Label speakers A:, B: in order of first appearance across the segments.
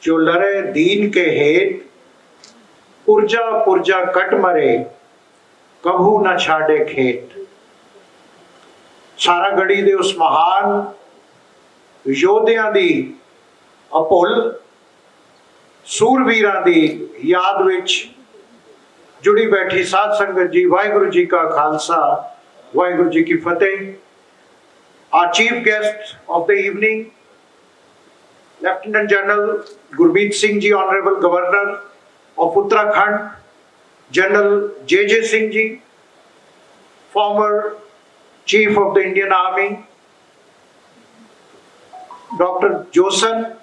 A: जो लड़े दीन के हेत, पुरजा पुरजा कट मरे, कभू न छाड़े खेत। सारागढ़ी दे उस महान योद्धियां दी अपुल सूरवीरां दी याद विच जुड़ी बैठी साध संगत जी, वाहिगुरु जी का खालसा, वाहिगुरु जी की फतेह। Our chief guest of the evening, Lieutenant General Gurmeet Singh Ji, Honorable Governor of Uttarakhand, General J.J. Singh Ji, former Chief of the Indian Army, Dr. Josan,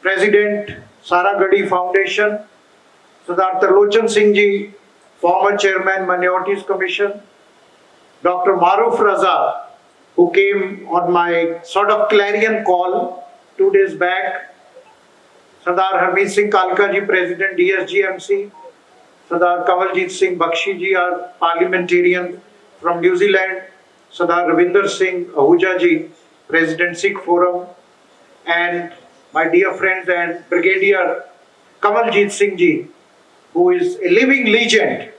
A: President, Saragarhi Foundation, Sardar Tarlochan Singh Ji, former Chairman, Minorities Commission, Dr. Maruf Raza, who came on my sort of clarion call 2 days back, Sardar Harmeet Singh Kalka Ji, President, DSGMC, Sardar Kamaljeet Singh Bakshi Ji, our parliamentarian from New Zealand, Sardar Ravinder Singh Ahuja Ji, President, Sikh Forum, and my dear friend and Brigadier Kamaljeet Singh Ji, who is a living legend.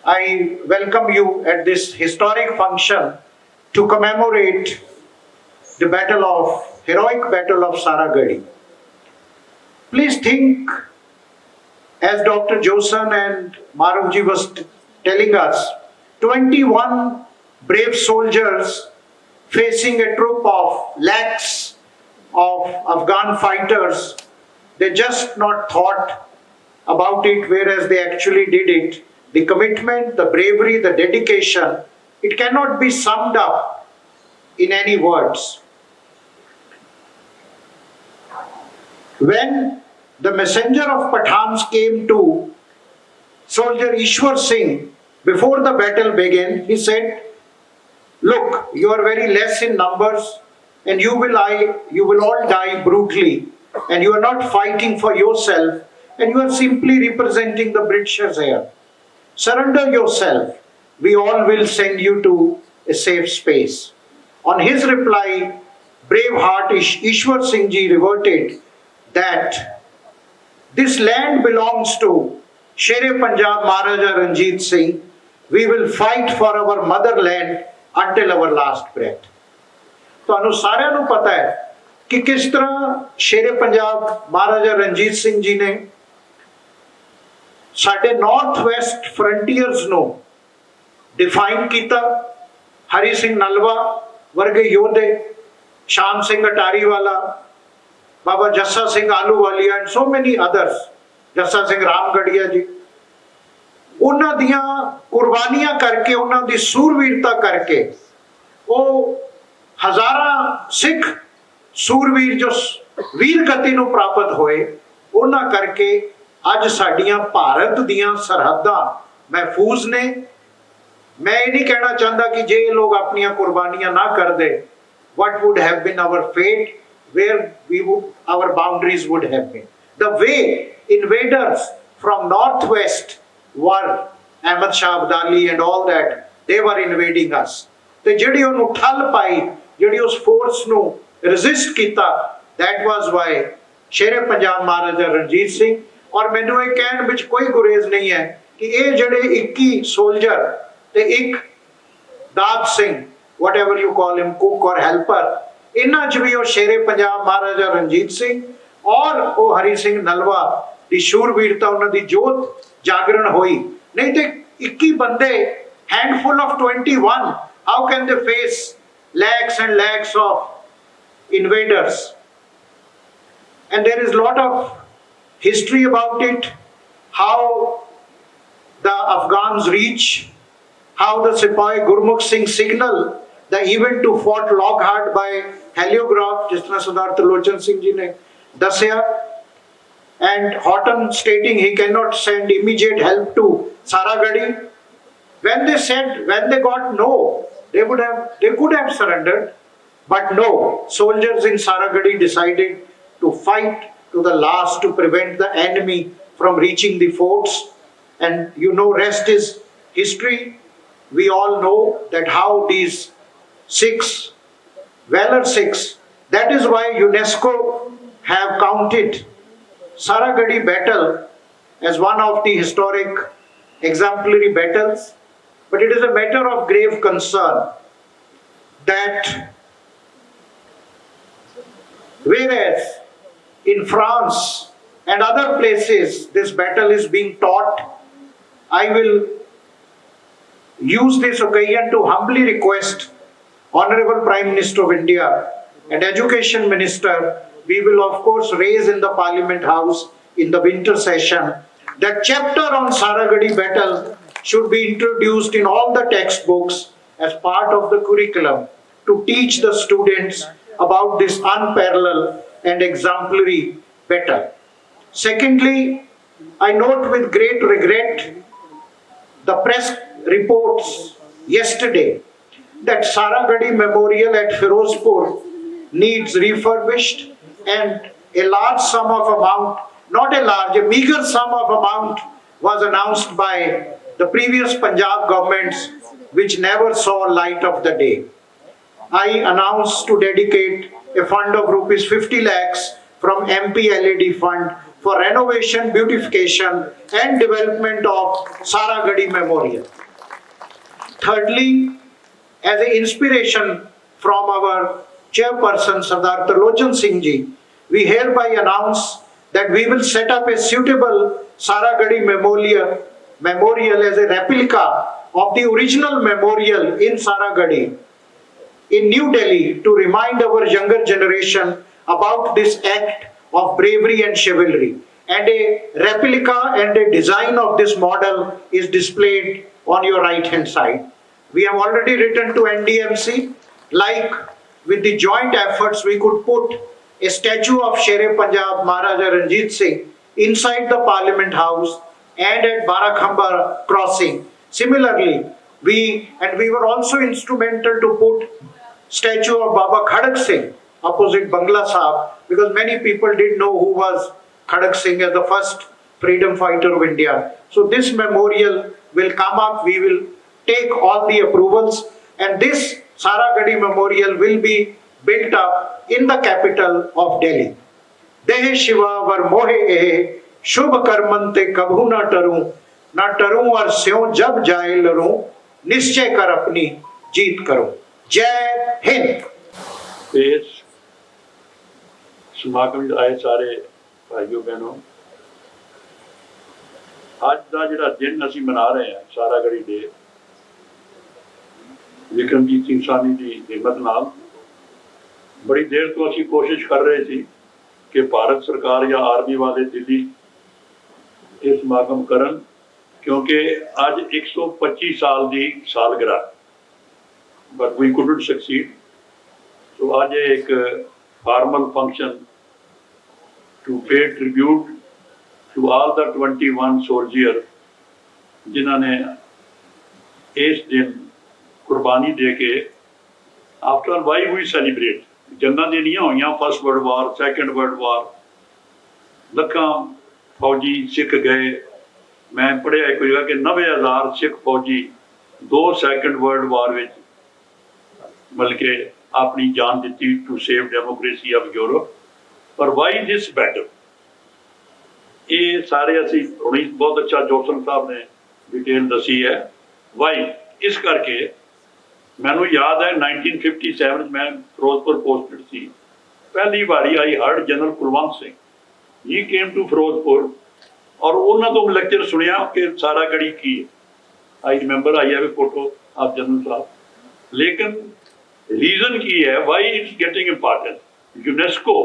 A: I welcome you at this historic function to commemorate the heroic battle of Saragarhi. Please think, as Dr. Josan and Maruf Ji was telling us, 21 brave soldiers facing a troop of lakhs of Afghan fighters. They just not thought about it, whereas they actually did it. The commitment, the bravery, the dedication, it cannot be summed up in any words. When the messenger of Pathans came to soldier Ishwar Singh before the battle began, he said, "Look, you are very less in numbers and you will all die brutally, and you are not fighting for yourself and you are simply representing the Britishers here. Surrender yourself. We all will send you to a safe space." On his reply, brave heart Ishwar Singh Ji reverted that this land belongs to Sher-e Punjab Maharaja Ranjit Singh. We will fight for our motherland until our last breath. ਤੁਹਾਨੂੰ ਸਾਰਿਆਂ ਨੂੰ ਪਤਾ ਹੈ ਕਿ ਕਿਸ ਤਰ੍ਹਾਂ ਸ਼ੇਰੇ ਪੰਜਾਬ ਮਹਾਰਾਜਾ ਰਣਜੀਤ ਸਿੰਘ ਜੀ ਨੇ ਸਾਡੇ ਨਾਰਥ ਵੈਸਟ ਫਰੰਟੀਅਰਸ ਨੂੰ ਡਿਫਾਈਨ ਕੀਤਾ। ਹਰੀ ਸਿੰਘ ਨਲਵਾ ਵਰਗੇ ਯੋਧੇ, ਸ਼ਾਮ ਸਿੰਘ ਅਟਾਰੀ ਵਾਲਾ, ਬਾਬਾ ਜੱਸਾ ਸਿੰਘ ਆਲੂਵਾਲੀਆ ਐਂਡ ਸੋ ਮੈਨੀ ਅਦਰਸ, ਜੱਸਾ ਸਿੰਘ ਰਾਮਗੜੀਆ ਜੀ, ਉਹਨਾਂ ਦੀਆਂ ਕੁਰਬਾਨੀਆਂ ਕਰਕੇ, ਉਹਨਾਂ ਦੀ ਸੂਰਵੀਰਤਾ ਕਰਕੇ ਉਹ ਹਜ਼ਾਰਾਂ ਸਿੱਖ ਸੂਰਵੀਰ ਜੋ ਵੀਰ ਗਤੀ ਨੂੰ ਪ੍ਰਾਪਤ ਹੋਏ, ਉਹਨਾਂ ਕਰਕੇ ਅੱਜ ਸਾਡੀਆਂ ਭਾਰਤ ਦੀਆਂ ਸਰਹੱਦਾਂ ਮਹਿਫੂਜ਼ ਨੇ। ਮੈਂ ਇਹ ਨਹੀਂ ਕਹਿਣਾ ਚਾਹੁੰਦਾ ਕਿ ਜੇ ਇਹ ਲੋਕ ਆਪਣੀਆਂ ਕੁਰਬਾਨੀਆਂ ਨਾ ਕਰਦੇ, what would have been our fate, where our boundaries would have been. The way invaders from northwest were, Ahmad Shah Abdali and all that, they were invading us. ਤੇ ਜਿਹੜੀ ਉਹਨੂੰ ਠੱਲ ਪਾਈ, ਜਿਹੜੀ ਉਸ ਫੋਰਸ ਨੂੰ ਰੈਜ਼ਿਸਟ ਕੀਤਾ, that was why ਸ਼ੇਰੇ ਪੰਜਾਬ ਮਹਾਰਾਜਾ ਰਣਜੀਤ ਸਿੰਘ। ਔਰ ਮੈਨੂੰ ਇਹ ਕਹਿਣ ਵਿੱਚ ਕੋਈ ਗੁਰੇਜ਼ ਨਹੀਂ ਹੈ ਕਿ ਇਹ ਜਿਹੜੇ 21 ਸੋਲਜਰ ਤੇ ਇੱਕ ਦਾਬ Singh, whatever you call him, cook or helper, ਇਹਨਾਂ 'ਚ ਵੀ ਉਹ ਸ਼ੇਰੇ ਪੰਜਾਬ ਮਹਾਰਾਜਾ ਰਣਜੀਤ ਸਿੰਘ ਔਰ ਉਹ ਹਰੀ ਸਿੰਘ ਨਲਵਾ ਦੀ ਸ਼ੂਰਵੀਰਤਾ, ਉਹਨਾਂ ਦੀ ਜੋਤ ਜਾਗਰਣ ਹੋਈ। ਨਹੀਂ ਤੇ 21 ਬੰਦੇ, handful of 21, how can they face lakhs and lakhs of invaders? And there is a lot of history about it, how the Afghans reach, how the Sipahi Gurmukh Singh signal the event to Fort Lockhart by heliograph, जिस तरह सरदार त्रिलोचन सिंह जी ने दसिया, and Houghton stating he cannot send immediate help to Saragarhi. When they got no, they could have surrendered, but no, soldiers in Saragarhi decided to fight to the last to prevent the enemy from reaching the forts. And you know, rest is history. We all know that how these Sikhs, valor Sikhs, that is why UNESCO have counted Saragarhi battle as one of the historic exemplary battles, but it is a matter of grave concern that whereas in France and other places this battle is being taught, I will use this occasion to humbly request Honorable Prime Minister of India and Education Minister, we will of course raise in the Parliament House in the winter session that chapter on Saragarhi battle should be introduced in all the textbooks as part of the curriculum to teach the students about this unparalleled and exemplary battle. Secondly, I note with great regret the press reports yesterday that Saragarhi Memorial at Firozpur needs refurbished and a large sum of amount, not a large, a meager sum of amount was announced by the previous Punjab governments which never saw light of the day. I announced to dedicate a fund of rupees 50 lakhs from MP LED fund for renovation, beautification and development of Saragarhi Memorial. Thirdly, as an inspiration from our chairperson Sardar Tarlochan Singh Ji, we hereby announce that we will set up a suitable Saragarhi memorial as a replica of the original memorial in Saragarhi in New Delhi to remind our younger generation about this act of bravery and chivalry. And a replica and a design of this model is displayed on your right hand side. We have already written to NDMC, like with the joint efforts we could put a statue of Sher-e Punjab Maharaja Ranjit Singh inside the Parliament House and at Barakhamba crossing. Similarly, we were also instrumental to put statue of Baba Khadak Singh opposite Bangla Sahib, because many people didn't know who was Khadak Singh as the first freedom fighter of India. So this memorial will come up, we will take all the approvals, and this Saragarhi memorial will be built up in the capital of Delhi. Dehe Shiva var mohe ehe, shubh karmante kabhu na taru ar syon jab jaye laru, nischay kar apni jeet karo. Jai Hind.
B: ਇਸ ਸਮਾਗਮ ਵਿੱਚ ਆਏ ਸਾਰੇ ਭਾਈਓ ਬਹਿਨੋ, ਅੱਜ ਦਾ ਜਿਹੜਾ ਦਿਨ ਅਸੀਂ ਮਨਾ ਰਹੇ ਹਾਂ ਸਾਰਾਗੜ੍ਹੀ ਡੇ, ਵਿਕਰਮਜੀਤ ਸਿੰਘ ਸਾਹਨੀ ਦੀ ਹਿੰਮਤ ਨਾਲ ਬੜੀ ਦੇਰ ਤੋਂ ਅਸੀਂ ਕੋਸ਼ਿਸ਼ ਕਰ ਰਹੇ ਸੀ ਕਿ ਭਾਰਤ ਸਰਕਾਰ ਜਾਂ ਆਰਮੀ ਵਾਲੇ ਦਿੱਲੀ ਇਹ ਸਮਾਗਮ ਕਰਨ, ਕਿਉਂਕਿ ਅੱਜ 125 ਸਾਲ ਦੀ ਸਾਲਗਿਰਾ, but we couldn't succeed. So आज एक formal function to pay tribute to all the 21 soldiers जिन्होंने इस दिन कुर्बानी दे के, after all why we celebrate, जंगा देनियां होइयां, first world war, second world war, लखां फौजी सिख गए। मैं पढ़िया एक जगह कि 90,000 सिख फौजी 2 सेकंड वर्ल्ड वार में बल्कि अपनी जान दी to save democracy of Europe. पर वाई दिस बैटल, ये सारे असी हुणी बहुत अच्छा जोसन साहब ने डिटेल दसी है। वाई इस करके मैनू याद है 1957 मैं फिरोजपुर पोस्टेड सी, पहली बारी I heard General Kulwant Singh, he came to Firozpur और उन्होंने तो लेक्चर सुनिया कि सारागढ़ी की है। आई रिमेंबर आई है फोटो ऑफ जनरल साहब, लेकिन रीजन की है why it's getting important. UNESCO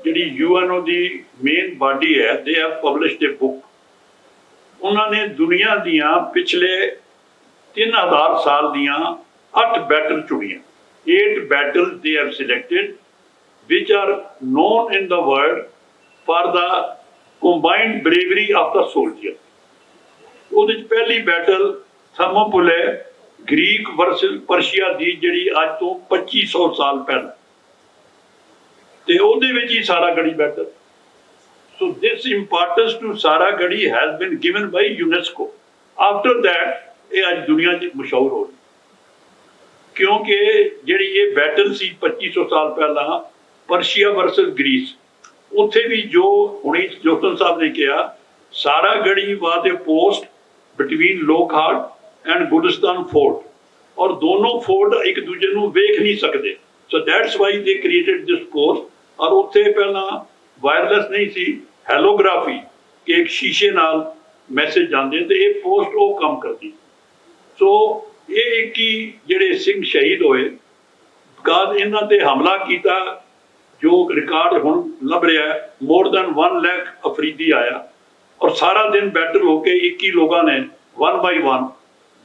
B: ji UNO की मेन बॉडी है, they have published a book. उन्होंने दुनिया दियां पिछले 3000 साल दियां 8 बैटल चुनिया, 8 battle they have selected which are known in the world for the combined bravery of the soldier. उहदे पहली battle Thermopylae Greek versus Persia दी जिहड़ी अज तो 2500 साल पहले, ते उहदे विच ही Saragarhi battle. So this importance to Saragarhi has been given by UNESCO. After that ये अज दुनिया च मशहूर हो गई, क्योंकि जिहड़ी ये बैटल सी 2500 साल पहला पर्शिया वर्सेस ग्रीस, उत्थे भी जो हुणी जोतन साहब ने कहा, Saragarhi was a post between Lockhart and Gulistan fort, और दोनों फोर्ट एक दूजे नूं वेख नहीं सकते, so that's why they created this post. और उत्थे पहला वायरलेस नहीं सी, हैलोग्राफी के एक शीशे नाल मैसेज जाते, तो ये पोस्ट वो काम करती। सो ये एक ही जिहड़े सिंह शहीद होए, बाद इन्हां ते हमला किया, जो रिकॉर्ड हुण लभ रहा है, मोर दैन 1 लाख अफरीदी आया, और सारा दिन बैटल होके 21 लोगों ने one by one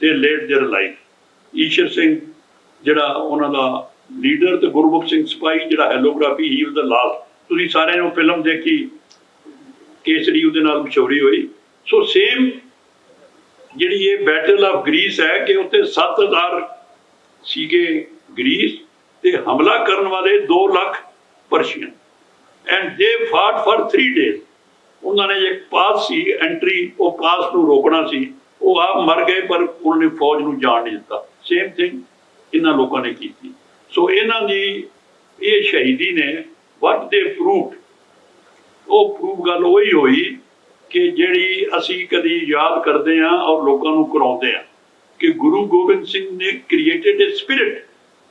B: they laid their life. Ishwar Singh जिहड़ा उन्हां दा लीडर, ते गुरमुख सिंह सिपाही जिहड़ा heliography, he was the last. तुसीं सारे ने फिल्म देखी, केसरी उहदे नाल मशहूरी हुई। सो सेम जिहड़ी ये बैटल ऑफ ग्रीस है कि उत्थे 7000 सीगे ग्रीस, ते हमला करन वाले 2 लाख पर्शियन, एंड दे फाट फॉर 3 डेज। उन्होंने एक पास सी एंट्री, वो पास नूं रोकना सी, वो आप मर गए, पर उन्होंने फौज नूं जाण नहीं दिता। सेम थिंग इन्हां लोगों ने की। सो इन्हां दी ये शहीदी ने वट दे प्रूव्ड, वो प्रूव गल वही हुई कि जिहड़ी असी कदी याद करते हैं और लोगों नूं कराउंदे हैं कि गुरु गोबिंद सिंह ने created a spirit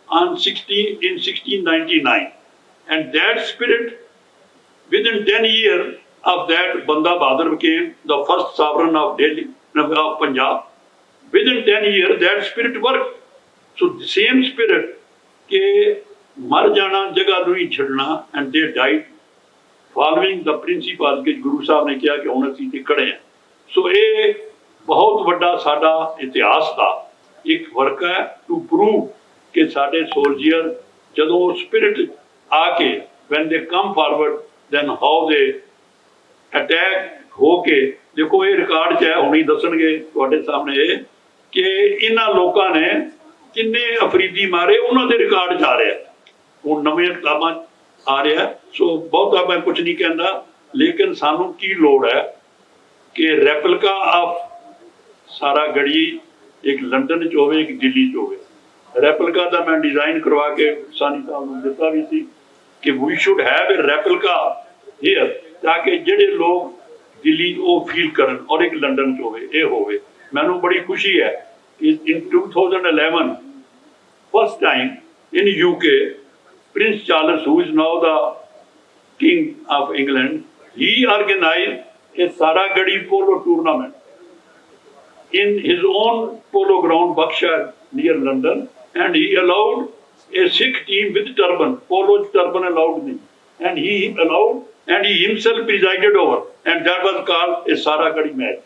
B: in 1699, and that spirit, within 10 years of that, Banda Bahadur became the first sovereign of Delhi, of Punjab. Within 10 years that spirit worked. So the same spirit के मर जाना, जगह नहीं छड़ना, and they died following the principles के गुरु साहब ने किया कि हुण असीं ते खड़े हैं। सो ये बहुत वड्डा साडा इतिहास का एक वर्क है टू प्रूव कि साडे सोल्जियर जदों स्पिरिट आके when they come forward then how they attack होके, देखो ये रिकॉर्ड च है, हुण ही दसणगे तुहाडे सामने ये कि इन्हां लोकां ने किन्ने अफरीदी मारे, उन्हां दे रिकॉर्ड च आ रहा है, हुण नवीं किताबां आ रहा है। सो बहुता मैं कुछ नहीं कहंदा, लेकिन सानू की लोड़ है कि रेप्लिका ऑफ सारागढ़ी एक लंदन च होवे, एक दिल्ली च होवे। रेप्लिका का मैं डिजाइन करवा के सानी साहब को दिता भी सी कि we should have a replica here, ताकि जिहड़े लोग दिल्ली वो फील करन, और एक लंदन च होवे, ये होवे। मैनू बड़ी खुशी है in 2011 first time in UK, Prince Charles who is now the king of England, he organised a Saragarhi polo tournament in his own polo ground, Berkshire near London, and he allowed a Sikh team with turban. Polo turban allowed me, and he allowed, and he himself presided over, and that was called a Saragarhi match.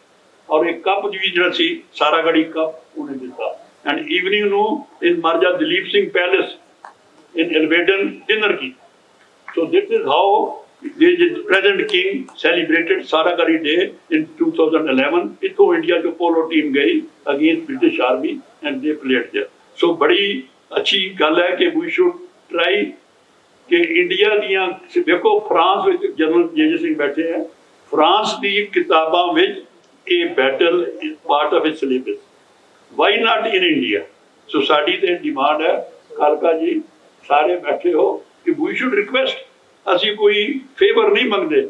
B: और एक cup भी जो सी Saragarhi cup उन्हें दिता, and evening no in Marja Dilip Singh Palace in Elvedon dinner की. So this is how the present king celebrated Saragarhi Day in 2011. इतो India जो polo team गई against British army and they played there. So बड़ी अच्छी गल है कि we should try कि इंडिया दियां, देखो फ्रांस विच जनरल जे सिंह बैठे हैं, फ्रांस दी किताबां विच a battle is part of a syllabus, why not in India? So साडी ते डिमांड है, कालका जी सारे बैठे हो कि वी शुड रिक्वेस्ट, असी कोई फेवर नहीं मंगते,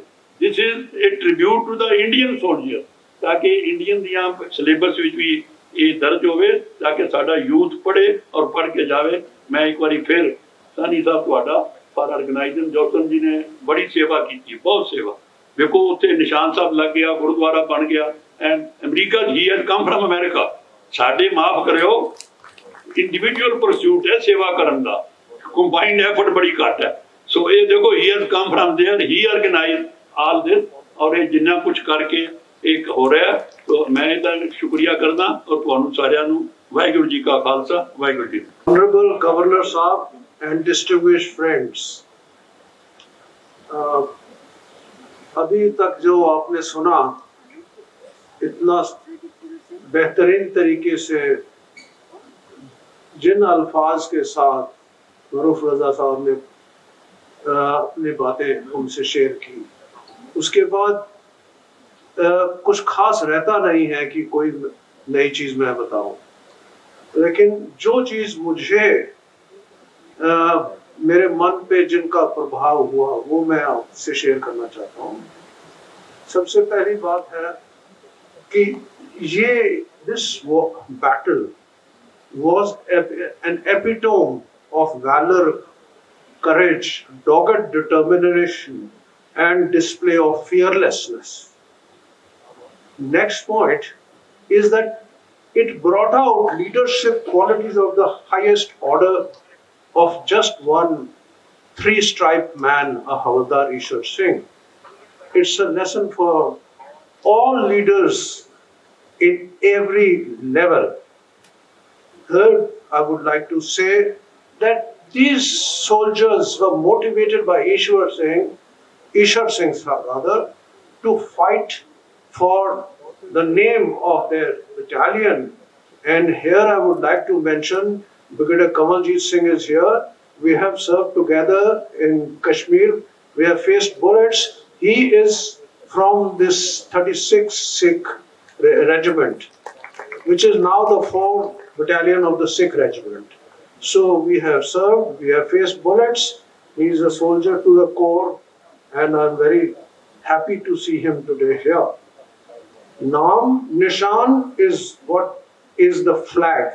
B: this is a tribute to the Indian soldier, ताकि इंडियन दियां सिलेबस विच भी ये दर्ज होवे, ताकि साडा यूथ पढ़े और पढ़ के जावे। मैं एक बारी फिर सानी साहब तुहाडा फॉर ऑर्गेनाइजिंग, जोसन जी ने बड़ी सेवा की, बहुत सेवा। देखो उत्थे निशान साहब लग गया, गुरुद्वारा बन गया, and America he has come from America. साडे माफ करियो इंडिविजुअल परस्यूट है सेवा करन दा, कंबाइंड एफर्ट बड़ी घट है। सो ये देखो he has come from there, he organise all this, और ये जिन्ना कुछ करके एक हो रहा है। तो मैं इसदा शुक्रिया करदा, और तुहानू सारियां नू वाहिगुरू जी का खालसा, वाहिगुरू जी।
A: Honorable Governor साहब and distinguished friends, अभी तक जो आपने सुना, इतना बेहतरीन तरीके से जिन अल्फाज के साथ मरूफ रजा साहब ने अपनी बातें उनसे शेयर की, उसके बाद कुछ खास रहता नहीं है कि कोई नई चीज मैं बताऊं, लेकिन जो चीज मुझे मेरे मन पे जिनका प्रभाव हुआ वो मैं आपसे शेयर करना चाहता हूँ। सबसे पहली बात है कि ये this battle was an epitome of valor, courage, dogged determination, and display of fearlessness. Next point is that it brought out leadership qualities of the highest order of just one three-striped man, a Havaldar Ishwar Singh. It's a lesson for all leaders in every level. Third, I would like to say that these soldiers were motivated by Ishwar Singh rather, to fight for the name of their battalion. And here I would like to mention Brigadier Kamaljeet Singh is here. We have served together in Kashmir. We have faced bullets. He is from this 36th Sikh regiment, which is now the 4th battalion of the Sikh regiment. So we have served, we have faced bullets. He is a soldier to the core, and I'm very happy to see him today here. Naam, Nishan is what is the flag.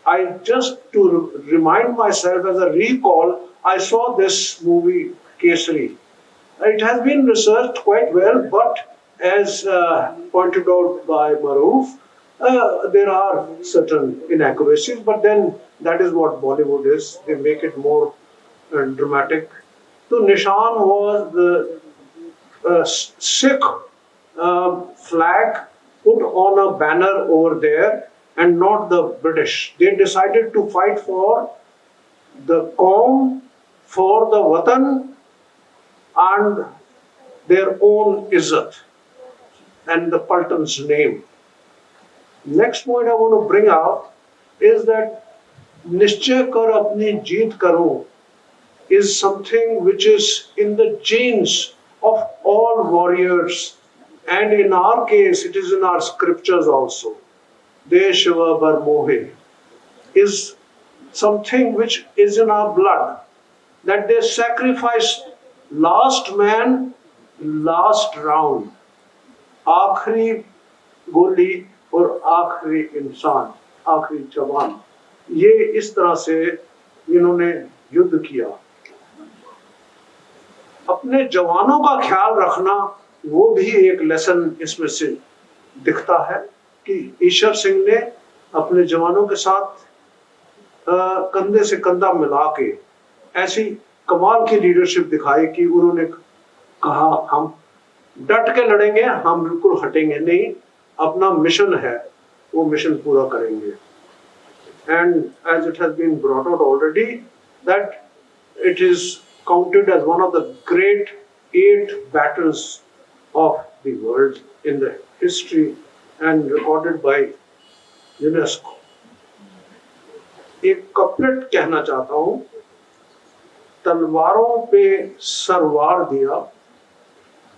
A: I just to remind myself as a recall, I saw this movie Kesari. It has been researched quite well, but as pointed out by Maroof, there are certain inaccuracies, but then that is what Bollywood is. They make it more dramatic. So Nishan was the Sikh flag put on a banner over there and not the British. They decided to fight for the Qaum, for the Watan and their own Izzat and the Palton's name. Next point I want to bring out is that Nishchay kar apni jeet karo is something which is in the genes of all warriors, and in our case it is in our scriptures also. Deshava Barmohe is something which is in our blood, that they sacrifice last man, last round, आखिरी गोली और आखिरी इंसान, आखिरी जवान, ये इस तरह से इन्होंने युद्ध किया। अपने जवानों का ख्याल रखना वो भी एक लेसन इसमें से दिखता है कि ईश्वर सिंह ने अपने जवानों के साथ कंधे से कंधा मिला के ऐसी कमाल की लीडरशिप दिखाई कि उन्होंने कहा हम डट के लड़ेंगे, हम बिल्कुल हटेंगे नहीं, अपना मिशन है वो मिशन पूरा करेंगे। And as it has been brought out already, that it is counted as one of the great 8 battles of the world in the history and recorded by UNESCO. एक कपलेट कहना चाहता हूं, तलवारों पे सरवार दिया,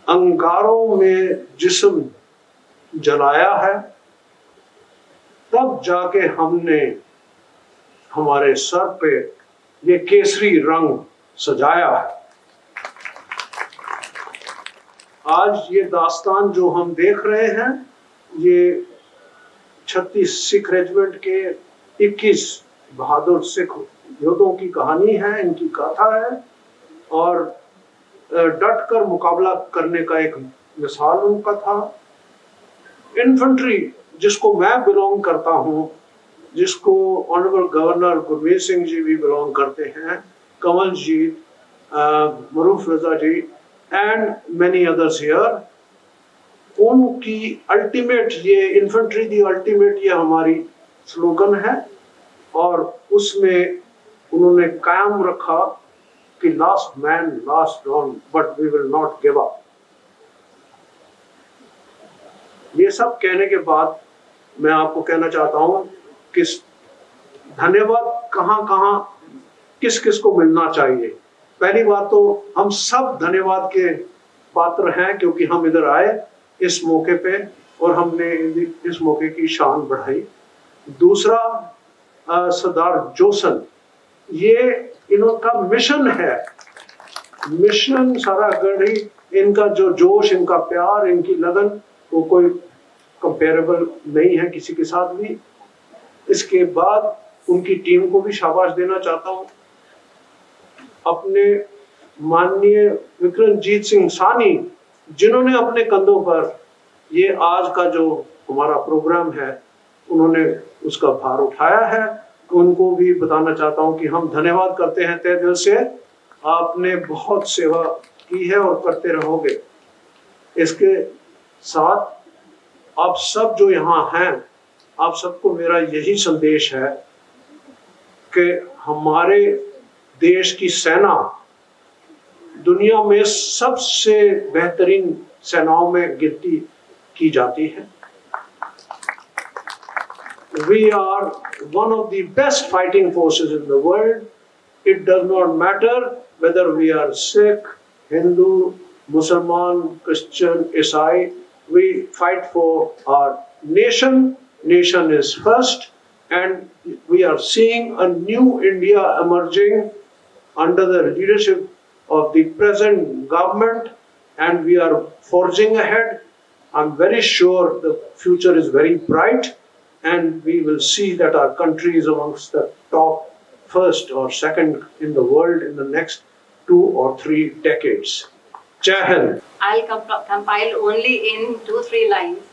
A: अंगारों में जिस्म जलाया है, तब जाके हमने हमारे सर पे ये केसरी रंग सजाया है। आज ये दास्तान जो हम देख रहे हैं, ये 36 सिख रेजिमेंट के 21 बहादुर सिख योद्धों की कहानी है, इनकी गाथा है, और डट कर मुकाबला करने का एक मिसाल उनका था। इन्फेंट्री जिसको मैं बिलोंग करता हूं, जिसको ऑनरेबल गवर्नर गुरमीत सिंह जी भी बिलोंग करते हैं, कमल जी, मरूफ रजा जी एंड मेनी अदर्स हियर, उनकी अल्टीमेट, ये इन्फेंट्री दी अल्टीमेट, ये हमारी स्लोगन है, और उसमें उन्होंने कायम रखा कि last man last down but we will not give up. ये सब कहने के बाद मैं आपको कहना चाहता हूं कि धन्यवाद कहां कहां किस किस को मिलना चाहिए। पहली बात तो हम सब धन्यवाद के पात्र हैं क्योंकि हम इधर आए इस मौके पे और हमने इस मौके की शान बढ़ाई। दूसरा, सरदार जोसन ये इनका मिशन है, मिशन सारागढ़ी। इनका जो जोश, इनका प्यार, इनकी लगन, वो कोई कंपेरेबल नहीं है किसी के साथ भी। इसके बाद उनकी टीम को भी शाबाश देना चाहता हूँ। अपने माननीय विक्रमजीत सिंह सानी, जिन्होंने अपने कंधों पर ये आज का जो हमारा प्रोग्राम है, उन्होंने उसका भार उठाया है। उनको भी बताना चाहता हूँ कि हम धन्यवाद करते हैं तहे दिल से। आपने बहुत सेवा की है और करते रहोगे। इसके साथ आप सब जो यहाँ हैं, आप सबको मेरा यही संदेश है कि हमारे देश की सेना दुनिया में सबसे बेहतरीन सेनाओं में गिनती की जाती है। We are one of the best fighting forces in the world. It does not matter whether we are Sikh, Hindu, Muslim, Christian, Isai. We fight for our nation. Nation is first, and we are seeing a new India emerging under the leadership of the present government, and we are forging ahead. I'm very sure the future is very bright, and we will see that our country is amongst the top first or second in the world in the next 2 or 3 decades. Jai Hind.
C: I'll compile only in 2-3 lines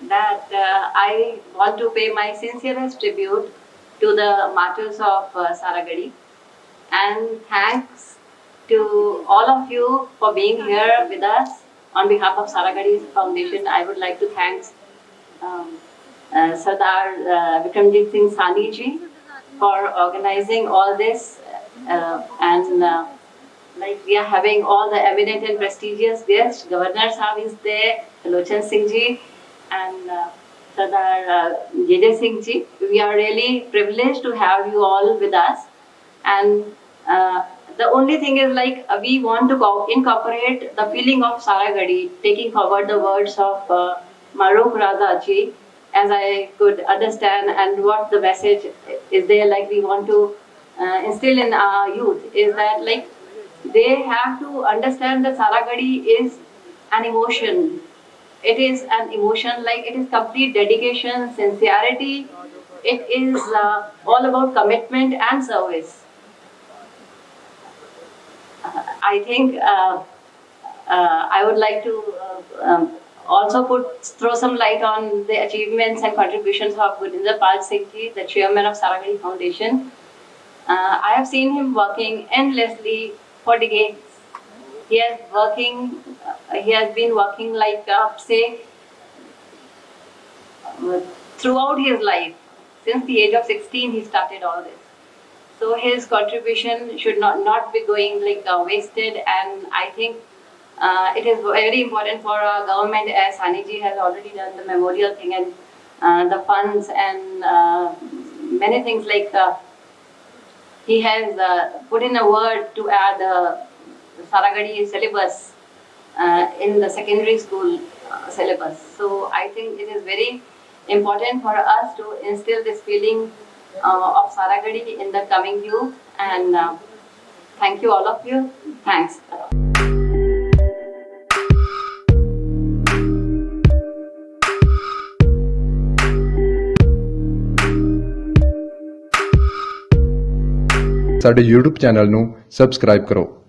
C: that I want to pay my sincerest tribute to the martyrs of Saragarhi, and thanks to all of you for being here with us. On behalf of Saragarhi Foundation, I would like to thank Sardar Vikramjit Singh Sani ji for organizing all this, and like we are having all the eminent and prestigious guests. Governor Sahib is there, Lochan Singh ji, and Sardar J.J. Singh ji. We are really privileged to have you all with us, and the only thing is like we want to incorporate the feeling of Saragarhi, taking forward the words of Maruk Raza ji, as I could understand, and what the message is there. Like we want to instill in our youth is that like they have to understand that Saragarhi is an emotion. It is an emotion, like it is complete dedication, sincerity. It is all about commitment and service. I think I would like to also throw some light on the achievements and contributions of Gurinder Pal Singh ji, the chairman of Saragarhi Foundation. I have seen him working endlessly for decades. He has been working like say throughout his life. Since the age of 16, he started all this. So his contribution should not be going like wasted, and I think it is very important for our government, as Sani ji has already done the memorial thing and the funds and many things like he has put in a word to add Saragarhi syllabus in the secondary school syllabus. So I think it is very important for us to instill this feeling of Saragarhi in the coming youth, and thank you all of you. Thanks.
D: ਸਾਡੇ YouTube channel ਨੂੰ subscribe ਕਰੋ।